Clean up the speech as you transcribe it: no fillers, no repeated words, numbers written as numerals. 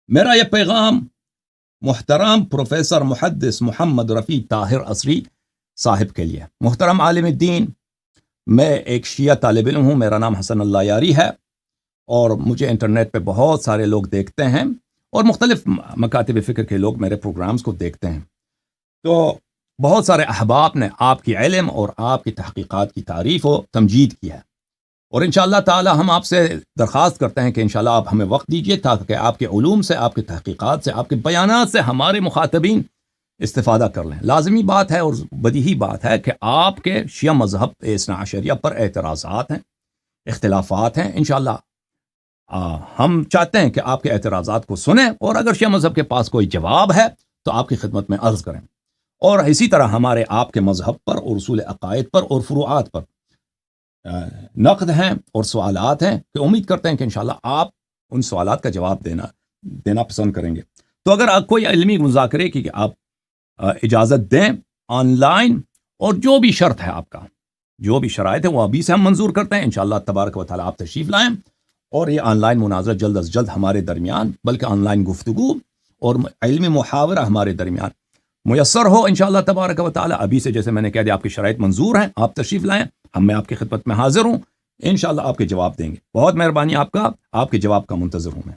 میرا یہ پیغام محترم پروفیسر محدث محمد رفیع طاہر عصری صاحب کے لیے. محترم عالم دین، میں ایک شیعہ طالب علم ہوں. میرا نام حسن اللہ یاری ہے اور مجھے انٹرنیٹ پہ بہت سارے لوگ دیکھتے ہیں اور مختلف مکاتب فکر کے لوگ میرے پروگرامز کو دیکھتے ہیں. تو بہت سارے احباب نے آپ کی علم اور آپ کی تحقیقات کی تعریف و تمجید کی ہے، اور انشاءاللہ تعالی ہم آپ سے درخواست کرتے ہیں کہ انشاءاللہ آپ ہمیں وقت دیجیے تاکہ آپ کے علوم سے، آپ کی تحقیقات سے، آپ کے بیانات سے ہمارے مخاطبین استفادہ کر لیں. لازمی بات ہے اور بدیہی بات ہے کہ آپ کے شیعہ مذہب اثنا عشریہ پر اعتراضات ہیں، اختلافات ہیں. انشاءاللہ ہم چاہتے ہیں کہ آپ کے اعتراضات کو سنیں، اور اگر شیعہ مذہب کے پاس کوئی جواب ہے تو آپ کی خدمت میں عرض کریں. اور اسی طرح ہمارے آپ کے مذہب پر اور اصول عقائد پر اور فروعات پر نقد ہیں اور سوالات ہیں کہ امید کرتے ہیں کہ انشاءاللہ آپ ان سوالات کا جواب دینا پسند کریں گے. تو اگر کوئی علمی مذاکرے کی کہ آپ اجازت دیں آن لائن، اور جو بھی شرط ہے آپ کا، جو بھی شرائط ہے وہ ابھی سے ہم منظور کرتے ہیں. انشاءاللہ تبارک و تعالی آپ تشریف لائیں اور یہ آن لائن مناظرہ جلد از جلد ہمارے درمیان، بلکہ آن لائن گفتگو اور علمی محاورہ ہمارے درمیان میسر ہو انشاءاللہ تبارک و تعالی. ابھی سے جیسے میں نے کہہ دیا آپ کی شرائط منظور ہیں، آپ تشریف لائیں، میں آپ کی خدمت میں حاضر ہوں. انشاءاللہ آپ کے جواب دیں گے. بہت مہربانی آپ کا، آپ کے جواب کا منتظر ہوں میں.